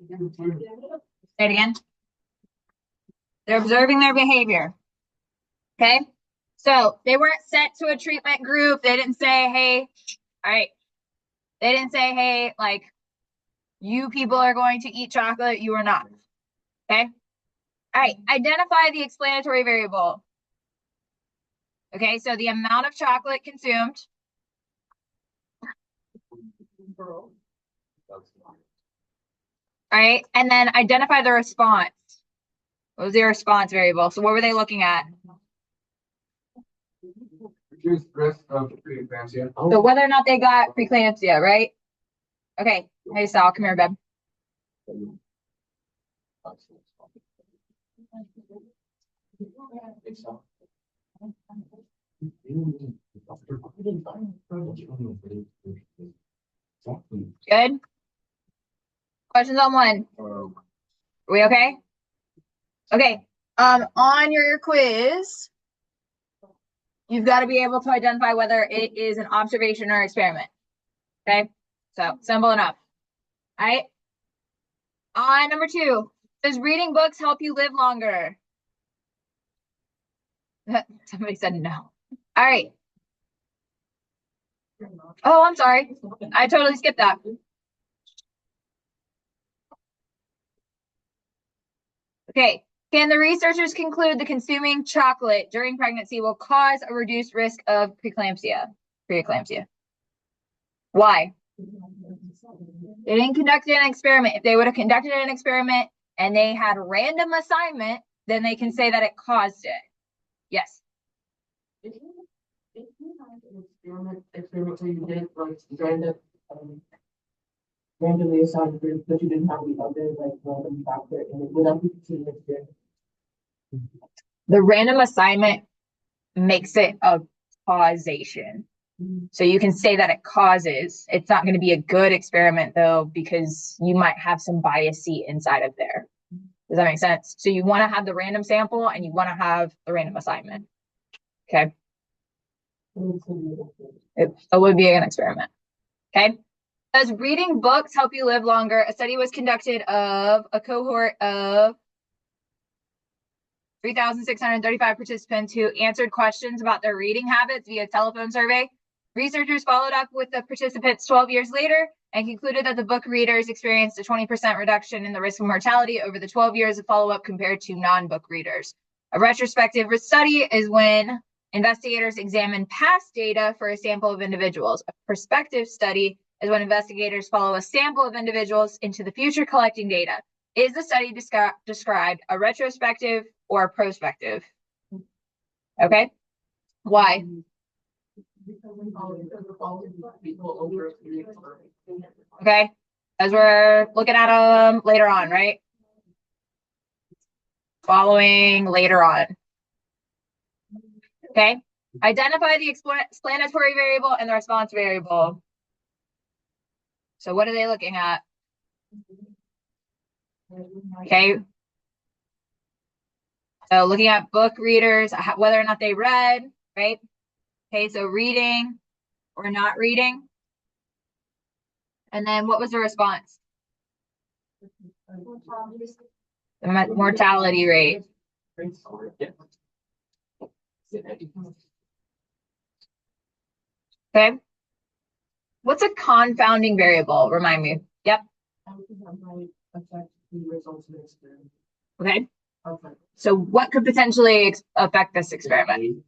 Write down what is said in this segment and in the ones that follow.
Say it again. They're observing their behavior. Okay. So they weren't sent to a treatment group. They didn't say, hey, all right. They didn't say, hey, like, you people are going to eat chocolate. You are not. Okay. All right. Identify the explanatory variable. Okay. So the amount of chocolate consumed. All right. And then identify the response. What was the response variable? So what were they looking at? Reduced risk of preeclampsia. So whether or not they got preeclampsia, right? Okay. Hey, Sal, come here, babe. Good. Questions on one? Are we okay? Okay. On your quiz, you've got to be able to identify whether it is an observation or experiment. Okay. So simple enough. All right. On number 2, does reading books help you live longer? Somebody said no. All right. Oh, I'm sorry. I totally skipped that. Okay. Can the researchers conclude that consuming chocolate during pregnancy will cause a reduced risk of preeclampsia? Why? They didn't conduct an experiment. If they would have conducted an experiment and they had random assignment, then they can say that it caused it. Yes. Experiment where you did like randomly assigned group, but you didn't have the other like random factor in it without considered experiment. The random assignment makes it a causation. So you can say that it causes. It's not going to be a good experiment though, because you might have some biasy inside of there. Does that make sense? So you want to have the random sample and you want to have the random assignment. Okay. It would be an experiment. Okay. Does reading books help you live longer? A study was conducted of a cohort of 3,635 participants who answered questions about their reading habits via telephone survey. Researchers followed up with the participants 12 years later and concluded that the book readers experienced a 20% reduction in the risk of mortality over the 12 years of follow-up compared to non-book readers. A retrospective study is when investigators examine past data for a sample of individuals. A prospective study is when investigators follow a sample of individuals into the future collecting data. Is the study described a retrospective or prospective? Okay. Why? Okay. As we're looking at them later on, right? Following later on. Okay. Identify the explanatory variable and the response variable. So what are they looking at? Okay. So looking at book readers, whether or not they read, right? Okay, so reading or not reading. And then what was the response? The mortality rate. Okay. What's a confounding variable? Remind me. Yep. Okay. So what could potentially affect this experiment?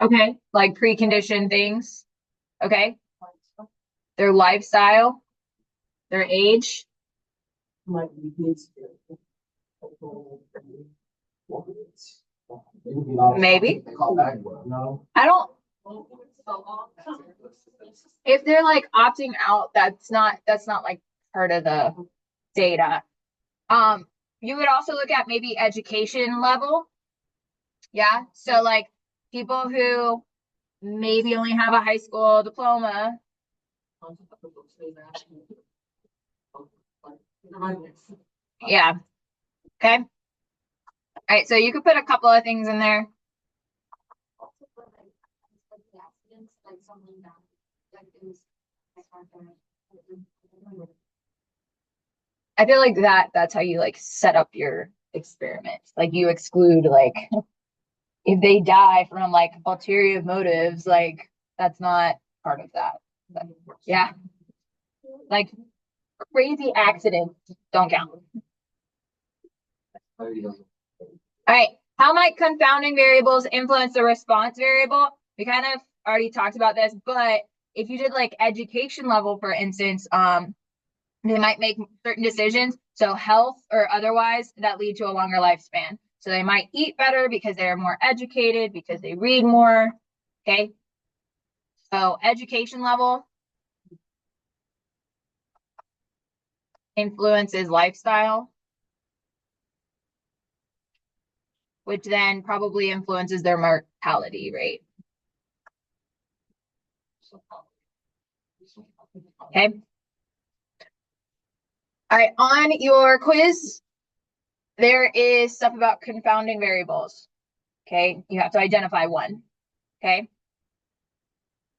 Okay, like preconditioned things. Okay. Their lifestyle, their age. Maybe. I don't. If they're like opting out, that's not like part of the data. You would also look at maybe education level. Yeah. So like people who maybe only have a high school diploma. Yeah. Okay. All right. So you could put a couple of things in there. I feel like that's how you like set up your experiments. Like you exclude like if they die from like ulterior motives, like that's not part of that. But, yeah. Like crazy accidents don't count. All right. How might confounding variables influence the response variable? We kind of already talked about this, but if you did like education level, for instance, they might make certain decisions, so health or otherwise, that lead to a longer lifespan. So they might eat better because they're more educated, because they read more. Okay. So education level influences lifestyle, which then probably influences their mortality rate. Okay. All right, on your quiz, there is stuff about confounding variables. Okay, you have to identify one. Okay.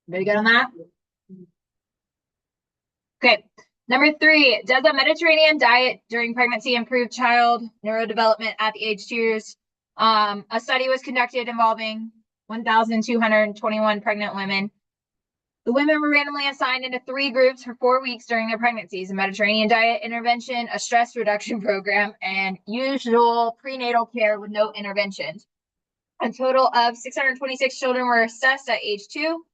Very good on that? Okay. Number 3, does a Mediterranean diet during pregnancy improve child neurodevelopment at the age 2 years? A study was conducted involving 1,221 pregnant women. The women were randomly assigned into 3 groups for 4 weeks during their pregnancies: a Mediterranean diet intervention, a stress reduction program, and usual prenatal care with no interventions. A total of 626 children were assessed at age 2,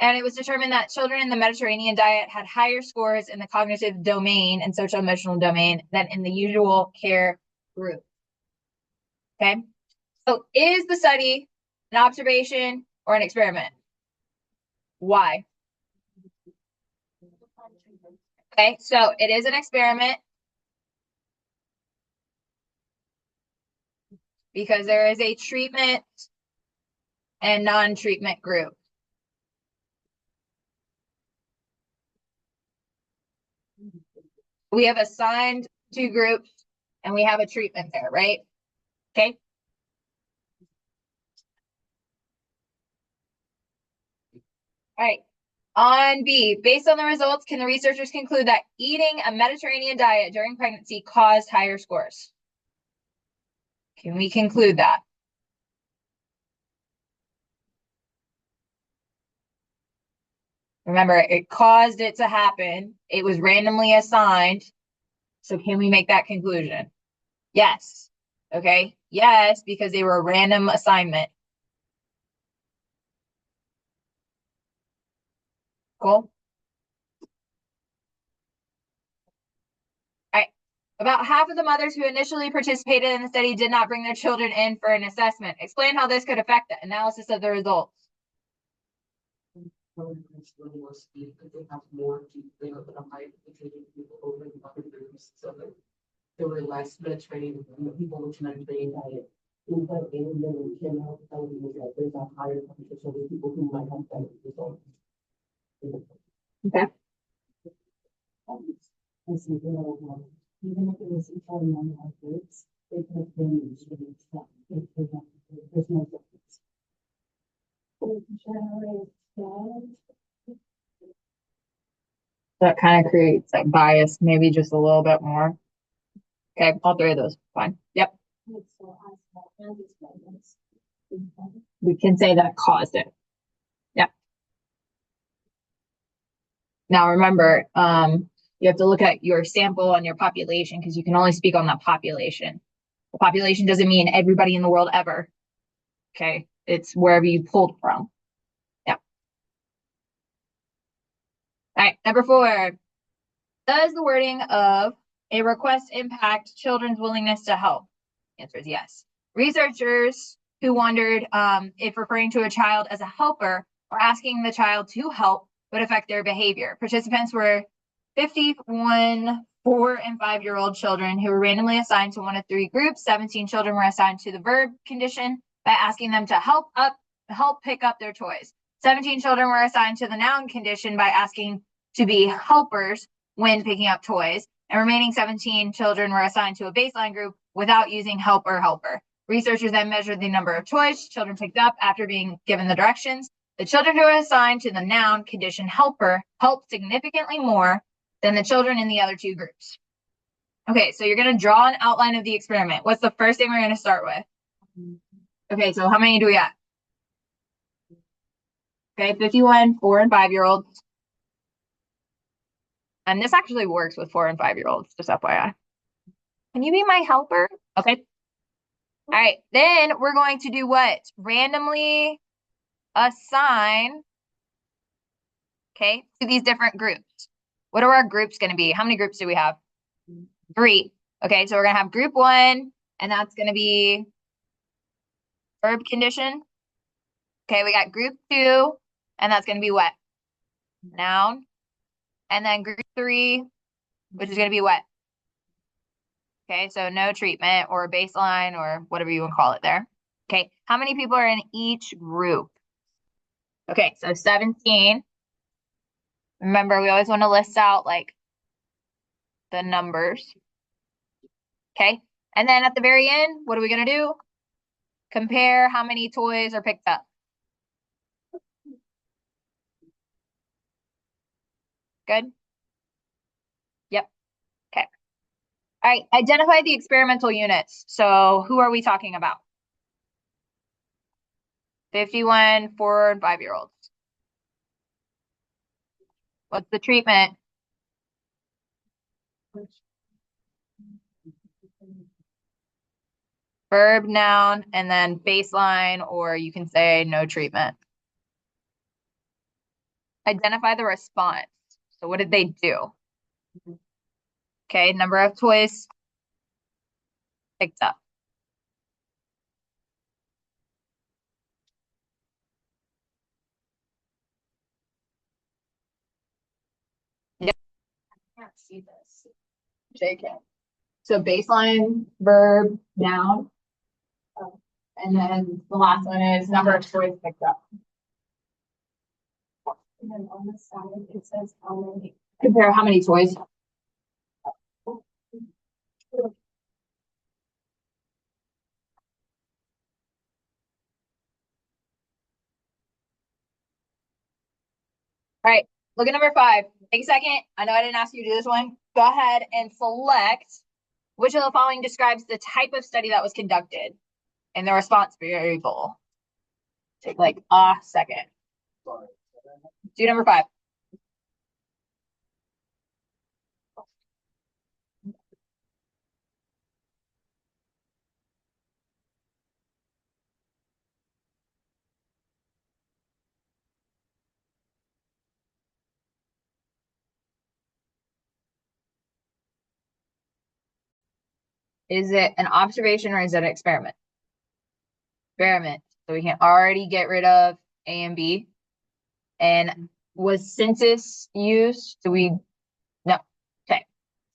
and it was determined that children in the Mediterranean diet had higher scores in the cognitive domain and social emotional domain than in the usual care group. Okay, so is the study an observation or an experiment? Why? Okay, so it is an experiment because there is a treatment and non-treatment group. We have assigned 2 groups and we have a treatment there, right? Okay. All right. On B, based on the results, can the researchers conclude that eating a Mediterranean diet during pregnancy caused higher scores? Can we conclude that? Remember, it caused it to happen. It was randomly assigned. So can we make that conclusion? Yes. Okay. Yes, because they were a random assignment. Cool. All right. About half of the mothers who initially participated in the study did not bring their children in for an assessment. Explain how this could affect the analysis of the results. Because they have more people, a higher percentage of people over the other groups, so that there were less Mediterranean people with Mediterranean diet. But in the general, that there's a higher concentration of people who might have better results. Okay. Even if it was each other on our groups, they could have been there's no difference. That kind of creates like bias, maybe just a little bit more. Okay, all 3 of those, fine. Yep. We can say that caused it. Yep. Now remember, you have to look at your sample and your population because you can only speak on that population. The population doesn't mean everybody in the world ever. Okay, it's wherever you pulled from. Yeah. All right, number 4. Does the wording of a request impact children's willingness to help? The answer is yes. Researchers who wondered if referring to a child as a helper or asking the child to help would affect their behavior. Participants were 51 4- and 5-year-old children who were randomly assigned to one of 3 groups. 17 children were assigned to the verb condition by asking them to help pick up their toys. 17 children were assigned to the noun condition by asking to be helpers when picking up toys, and remaining 17 children were assigned to a baseline group without using help or helper. Researchers then measured the number of toys children picked up after being given the directions. The children who were assigned to the noun condition helper helped significantly more than the children in the other 2 groups. Okay, so you're gonna draw an outline of the experiment. What's the first thing we're gonna start with? Okay, so how many do we got? Okay, 51, 4 and 5-year-olds. And this actually works with 4 and 5-year-olds, just FYI. Can you be my helper? Okay. All right, then we're going to do what? Randomly assign, okay, to these different groups. What are our groups going to be? How many groups do we have? 3. Okay, so we're going to have group 1, and that's going to be verb condition. Okay, we got group 2, and that's going to be what? Noun. And then group 3, which is going to be what? Okay, so no treatment or baseline or whatever you want to call it there. Okay, how many people are in each group? Okay, so 17. Remember, we always want to list out like the numbers. Okay, and then at the very end, what are we going to do? Compare how many toys are picked up. Good? Yep. Okay. All right, identify the experimental units. So who are we talking about? 51, 4 and 5-year-olds. What's the treatment? Verb, noun, and then baseline, or you can say no treatment. Identify the response. So what did they do? Okay, number of toys picked up. Yep. I can't see this. JK. So baseline, verb, noun. And then the last one is number of toys picked up. And then on the side, it says how many. Compare how many toys. All right, look at number 5. Take a second. I know I didn't ask you to do this one. Go ahead and select which of the following describes the type of study that was conducted and the response variable. Take like a second. Do number 5. Is it an observation or is it an experiment? Experiment. So we can already get rid of A and B. And was census used? Do we? No. Okay.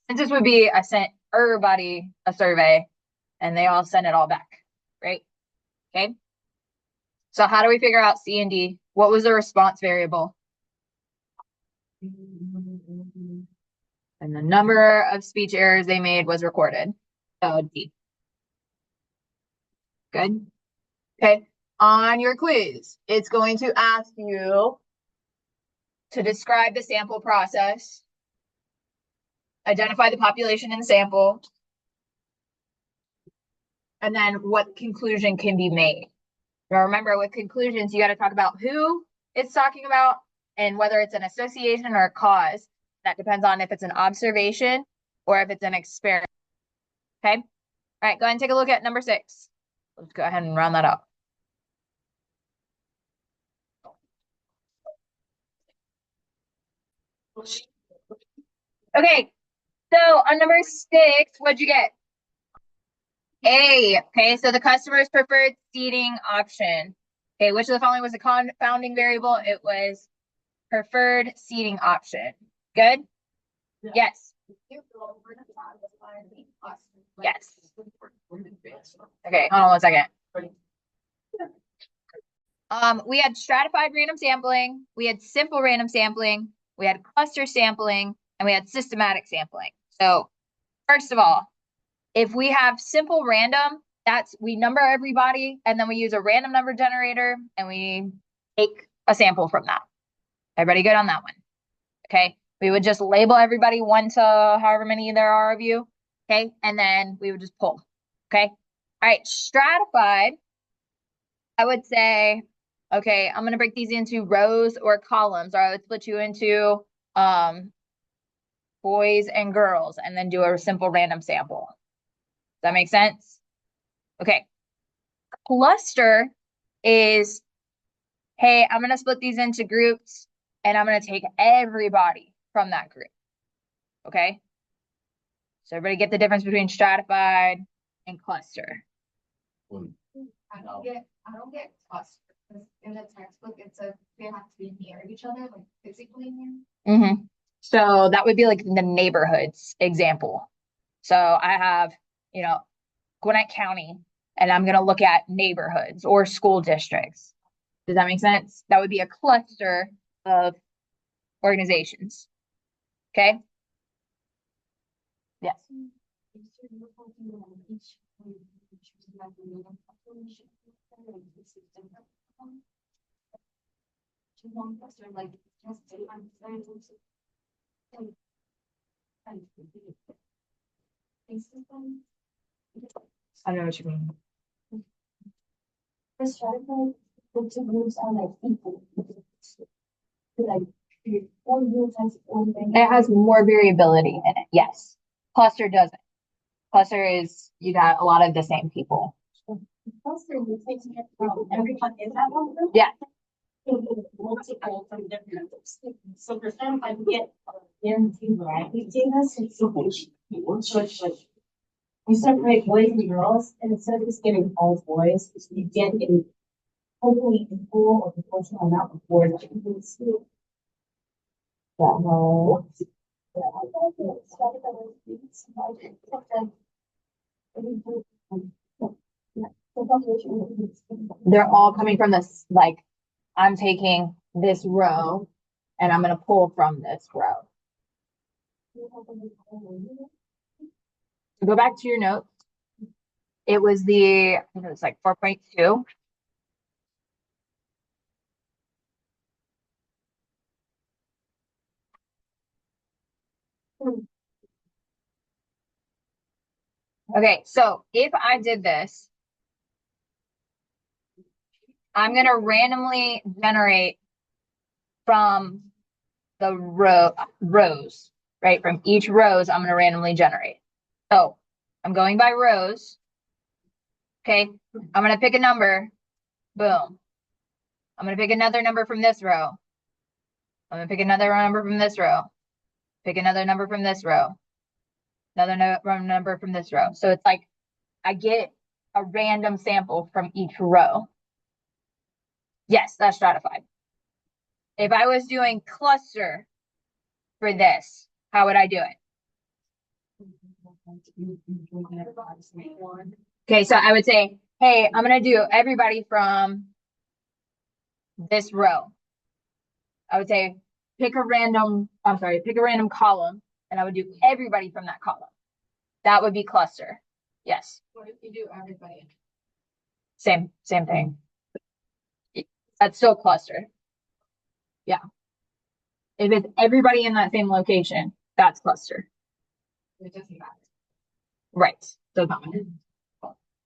Census would be I sent everybody a survey and they all sent it all back, right? Okay. So how do we figure out C and D? What was the response variable? And the number of speech errors they made was recorded. So D. Good. Okay. On your quiz, it's going to ask you to describe the sample process, identify the population in the sample, and then what conclusion can be made. Now remember, with conclusions, you got to talk about who it's talking about and whether it's an association or a cause. That depends on if it's an observation or if it's an experiment. Okay. All right, go ahead and take a look at number 6. Let's go ahead and round that up. Okay, so on number 6, what'd you get? A. Okay, so the customer's preferred seating option. Okay, which of the following was a confounding variable? It was preferred seating option. Good? Yes. Yes. Okay, hold on one second. We had stratified random sampling, we had simple random sampling, we had cluster sampling, and we had systematic sampling. So first of all, if we have simple random, that's we number everybody and then we use a random number generator and we take a sample from that. Everybody good on that one? Okay. We would just label everybody 1 to however many there are of you. Okay, and then we would just pull. Okay, all right, stratified. I would say, okay, I'm gonna break these into rows or columns, or I would split you into boys and girls, and then do a simple random sample. Does that make sense? Okay. Cluster is, hey, I'm gonna split these into groups, and I'm gonna take everybody from that group. Okay. So everybody get the difference between stratified and cluster. I don't get cluster, because in the textbook, it says they have to be near each other, like physically near. So that would be like the neighborhoods example. So I have, Gwinnett County, and I'm gonna look at neighborhoods or school districts. Does that make sense? That would be a cluster of organizations. Okay? Yes. I know what you mean. The stratified, the two groups are like equal. Like, one group has one thing. It has more variability in it, yes. Cluster doesn't. Cluster is, you got a lot of the same people. Cluster, you take it from everyone in that one group. Yeah. Multiple from different groups. So for some, I get guaranteed variety data, so it's like you separate boys and girls, and instead of just getting all boys, you get a hopefully equal or proportional amount of boys that you can see. They're all coming from this, like, I'm taking this row and I'm gonna pull from this row. Go back to your notes. It was like 4.2. Okay, so if I did this, I'm gonna randomly generate from the rows, right? From each rows, I'm gonna randomly generate. So I'm going by rows. Okay, I'm gonna pick a number. Boom. I'm gonna pick another number from this row. I'm gonna pick another number from this row. Pick another number from this row. Another number from this row. So it's like I get a random sample from each row. Yes, that's stratified. If I was doing cluster for this, how would I do it? Okay, so I would say, hey, I'm gonna do everybody from this row. I would say pick a random column, and I would do everybody from that column. That would be cluster. Yes. What if you do everybody? Same thing. That's still cluster. Yeah. If it's everybody in that same location, that's cluster. It doesn't matter. Right. Does not matter.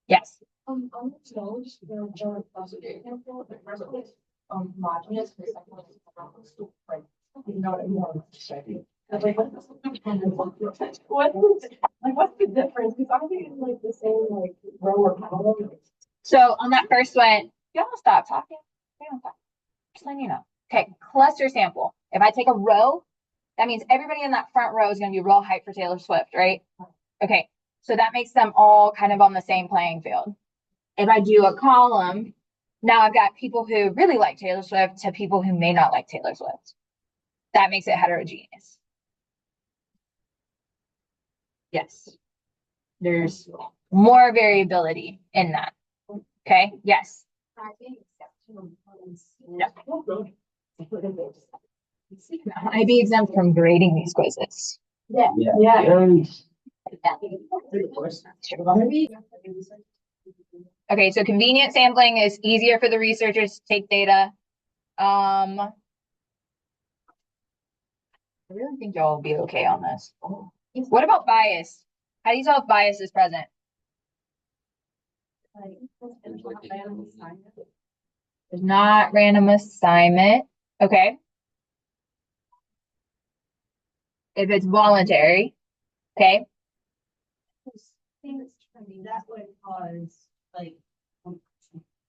Yes. On the challenge, there are cluster example, the first one is homogeneous, the second one is like, you know what I mean? Like, What's the difference? Because I think it's like the same, like, row or column. So on that first one, you don't stop talking. You don't stop. Just letting you know. Okay, cluster sample. If I take a row, that means everybody in that front row is going to be row height for Taylor Swift, right? Okay, so that makes them all kind of on the same playing field. If I do a column, now I've got people who really like Taylor Swift to people who may not like Taylor Swift. That makes it heterogeneous. Yes. There's more variability in that. Okay, yes. No. I'd be exempt from grading these quizzes. Yeah. Okay, so convenient sampling is easier for the researchers to take data. I really think y'all will be okay on this. What about bias? How do you tell if bias is present? Like, There's not random assignment. Okay. If it's voluntary. Okay. things trending, that would cause like.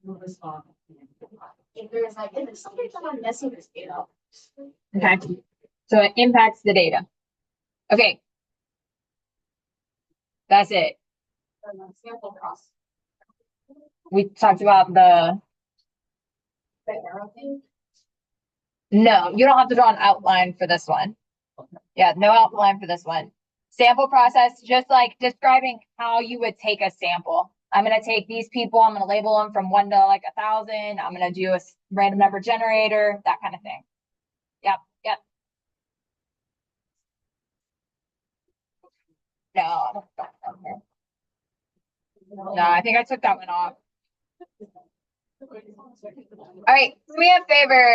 Respond. If there's like, if it's something someone messing this data. Okay. So it impacts the data. Okay. That's it. Sample cross. We talked about the, The arrow thing. no, you don't have to draw an outline for this one. Yeah, no outline for this one. Sample process, just like describing how you would take a sample. I'm gonna take these people, I'm gonna label them from 1 to like 1,000. I'm gonna do a random number generator, that kind of thing. Yep, yep. No, no, I think I took that one off. All right, do me a favor.